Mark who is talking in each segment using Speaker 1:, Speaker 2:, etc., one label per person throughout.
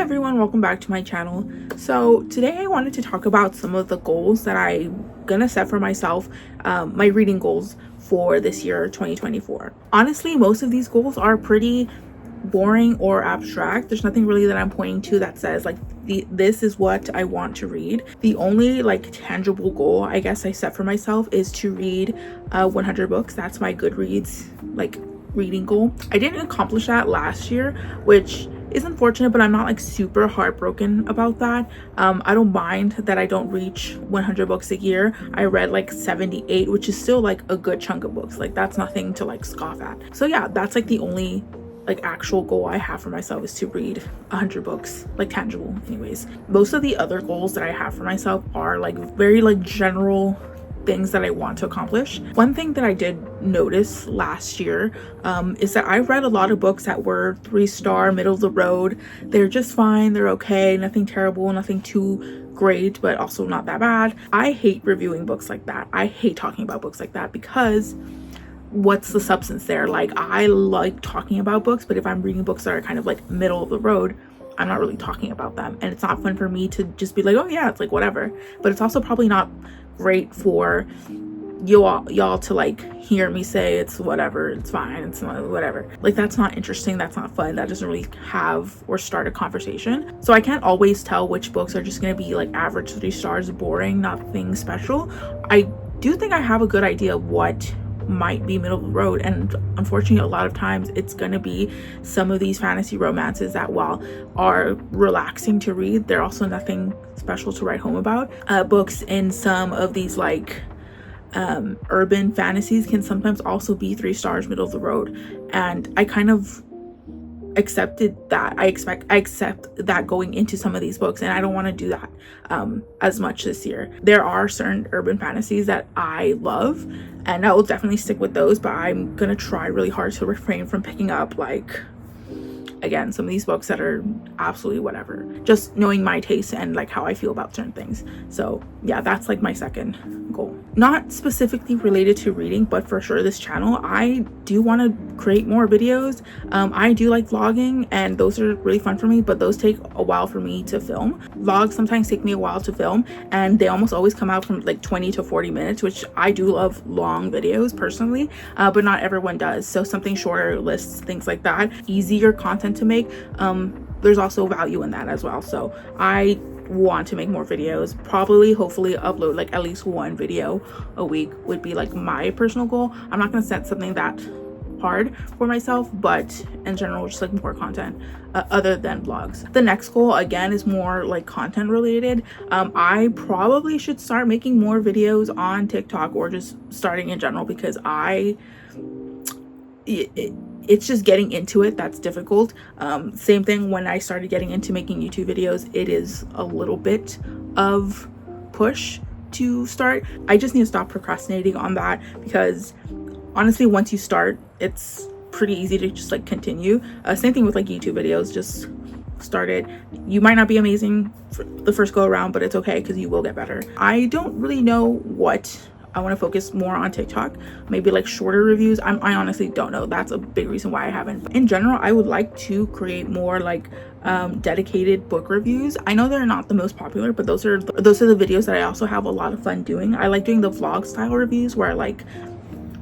Speaker 1: everyone, welcome back to my channel. So today I wanted to talk about some of the goals that I'm gonna set for myself, my reading goals for this year 2024. Honestly, most of these goals are pretty boring or abstract. There's nothing really that I'm pointing to that says like this is what I want to read. The only like tangible goal I guess I set for myself is to read 100 books. That's my Goodreads like reading goal. I didn't accomplish that last year, which is unfortunate, but I'm not like super heartbroken about that. I don't mind that I don't reach 100 books a year. I read like 78, which is still like a good chunk of books. Like that's nothing to like scoff at. So yeah, that's like the only like actual goal I have for myself is to read 100 books, like tangible anyways. Most of the other goals that I have for myself are like very like general things that I want to accomplish. One thing that I did notice last year is that I read a lot of books that were 3-star, middle of the road. They're just fine, they're okay, nothing terrible, nothing too great, but also not that bad. I hate reviewing books like that. I hate talking about books like that because what's the substance there? Like I like talking about books, but if I'm reading books that are kind of like middle of the road, I'm not really talking about them, and it's not fun for me to just be like, oh yeah, it's like whatever. But it's also probably not great for y'all to like hear me say it's whatever, it's fine, it's not whatever. Like that's not interesting, that's not fun, that doesn't really have or start a conversation. So I can't always tell which books are just gonna be like average 3 stars, boring, nothing special. I do think I have a good idea of what might be middle of the road, and unfortunately a lot of times it's gonna be some of these fantasy romances that while are relaxing to read, they're also nothing special to write home about. Books in some of these like urban fantasies can sometimes also be 3 stars, middle of the road, and I kind of accepted that. I accept that going into some of these books, and I don't want to do that as much this year. There are certain urban fantasies that I love, and I will definitely stick with those, but I'm gonna try really hard to refrain from picking up like, again, some of these books that are absolutely whatever, just knowing my taste and like how I feel about certain things. So yeah, that's like my second goal. Not specifically related to reading, but for sure this channel, I do want to create more videos. I do like vlogging, and those are really fun for me, but those take a while for me to film. Vlogs sometimes take me a while to film, and they almost always come out from like 20 to 40 minutes, which I do love long videos personally, but not everyone does. So something shorter, lists, things like that, easier content to make, there's also value in that as well. So I want to make more videos, probably hopefully upload like at least 1 video a week would be like my personal goal. I'm not going to set something that hard for myself, but in general just like more content other than vlogs. The next goal again is more like content related. I probably should start making more videos on TikTok, or just starting in general, because it's just getting into it that's difficult. Same thing when I started getting into making YouTube videos. It is a little bit of push to start. I just need to stop procrastinating on that, because honestly once you start, it's pretty easy to just like continue. Same thing with like YouTube videos, just start it. You might not be amazing for the first go around, but it's okay because you will get better. I don't really know what I want to focus more on TikTok, maybe like shorter reviews. I honestly don't know. That's a big reason why I haven't. In general, I would like to create more like dedicated book reviews. I know they're not the most popular, but those are the videos that I also have a lot of fun doing. I like doing the vlog style reviews where I like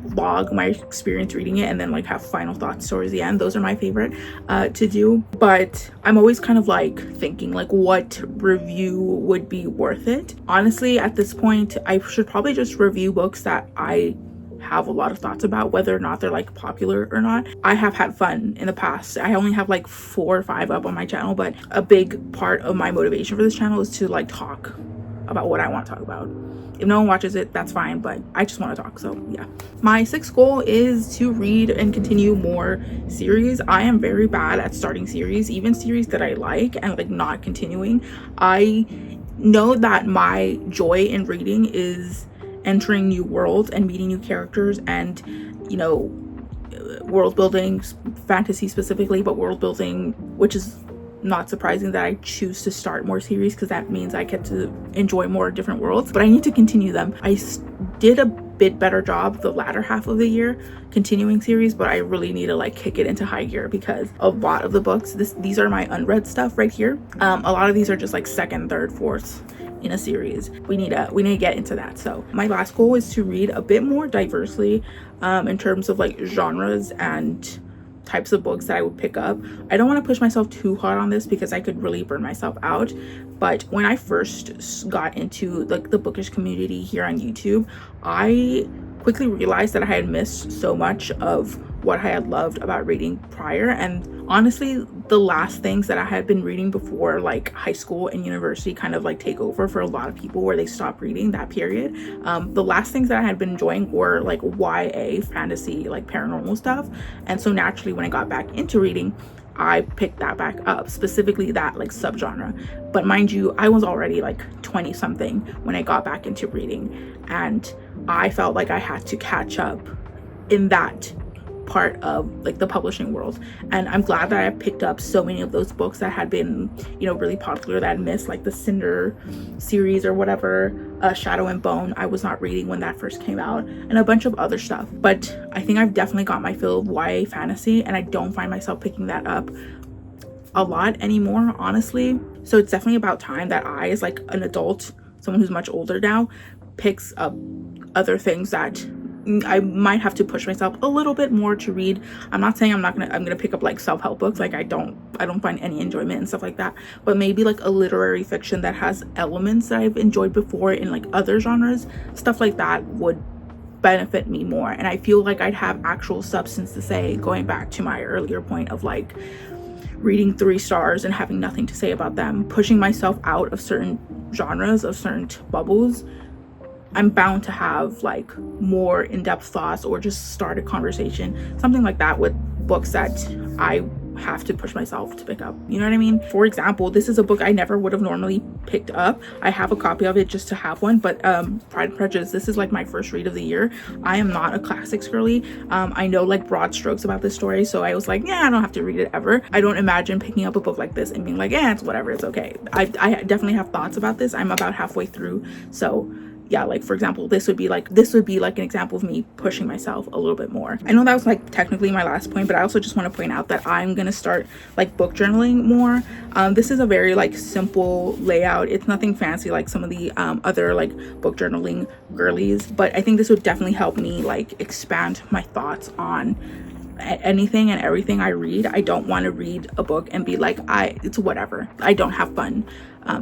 Speaker 1: vlog my experience reading it and then like have final thoughts towards the end. Those are my favorite to do, but I'm always kind of like thinking like what review would be worth it. Honestly, at this point I should probably just review books that I have a lot of thoughts about, whether or not they're like popular or not. I have had fun in the past. I only have like 4 or 5 up on my channel, but a big part of my motivation for this channel is to like talk about what I want to talk about. If no one watches it, that's fine, but I just want to talk. So yeah, my 6th goal is to read and continue more series. I am very bad at starting series, even series that I like, and like not continuing. I know that my joy in reading is entering new worlds and meeting new characters, and you know, world building, fantasy specifically, but world building, which is not surprising that I choose to start more series, because that means I get to enjoy more different worlds, but I need to continue them. I did a bit better job the latter half of the year continuing series, but I really need to like kick it into high gear because a lot of the books, these are my unread stuff right here. A lot of these are just like second, third, fourth in a series. We need to get into that. So my last goal is to read a bit more diversely in terms of like genres and types of books that I would pick up. I don't want to push myself too hard on this because I could really burn myself out, but when I first got into like the bookish community here on YouTube, I quickly realized that I had missed so much of what I had loved about reading prior. And honestly, the last things that I had been reading before like high school and university kind of like take over for a lot of people where they stop reading that period. The last things that I had been enjoying were like YA, fantasy, like paranormal stuff. And so naturally when I got back into reading, I picked that back up, specifically that like subgenre. But mind you, I was already like 20 something when I got back into reading, and I felt like I had to catch up in that part of like the publishing world. And I'm glad that I picked up so many of those books that had been, you know, really popular that I'd missed, like the Cinder series or whatever, Shadow and Bone I was not reading when that first came out, and a bunch of other stuff. But I think I've definitely got my fill of YA fantasy, and I don't find myself picking that up a lot anymore, honestly. So it's definitely about time that I, as like an adult, someone who's much older now, picks up other things that I might have to push myself a little bit more to read. I'm not saying I'm gonna pick up like self-help books. Like I don't find any enjoyment and stuff like that, but maybe like a literary fiction that has elements that I've enjoyed before in like other genres, stuff like that would benefit me more. And I feel like I'd have actual substance to say, going back to my earlier point of like reading 3 stars and having nothing to say about them, pushing myself out of certain genres, of certain bubbles. I'm bound to have like more in-depth thoughts or just start a conversation, something like that, with books that I have to push myself to pick up. You know what I mean? For example, this is a book I never would have normally picked up. I have a copy of it just to have one, but Pride and Prejudice, this is like my first read of the year. I am not a classics girly. I know like broad strokes about this story, so I was like, yeah, I don't have to read it ever. I don't imagine picking up a book like this and being like, yeah, it's whatever, it's okay. I definitely have thoughts about this. I'm about halfway through, so yeah, like for example, this would be like an example of me pushing myself a little bit more. I know that was like technically my last point, but I also just want to point out that I'm gonna start like book journaling more. This is a very like simple layout. It's nothing fancy like some of the other like book journaling girlies, but I think this would definitely help me like expand my thoughts on anything and everything I read. I don't want to read a book and be like, it's whatever. I don't have fun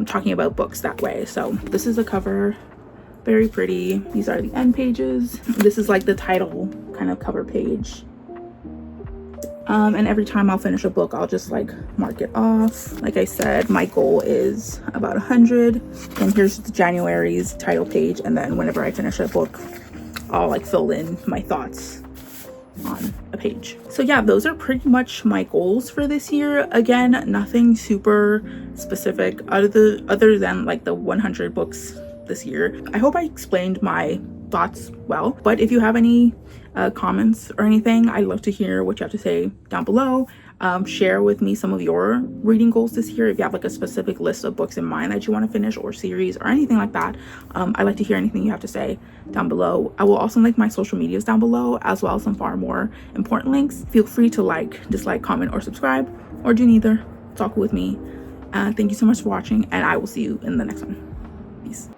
Speaker 1: talking about books that way. So this is a cover. Very pretty. These are the end pages. This is like the title kind of cover page. And every time I'll finish a book, I'll just like mark it off. Like I said, my goal is about 100. And here's the January's title page. And then whenever I finish a book, I'll like fill in my thoughts on a page. So yeah, those are pretty much my goals for this year. Again, nothing super specific other than like the 100 books this year. I hope I explained my thoughts well, but if you have any comments or anything, I'd love to hear what you have to say down below. Share with me some of your reading goals this year. If you have like a specific list of books in mind that you want to finish, or series or anything like that, I'd like to hear anything you have to say down below. I will also link my social medias down below, as well as some far more important links. Feel free to like, dislike, comment, or subscribe, or do neither. Talk with me. Thank you so much for watching, and I will see you in the next one. Peace.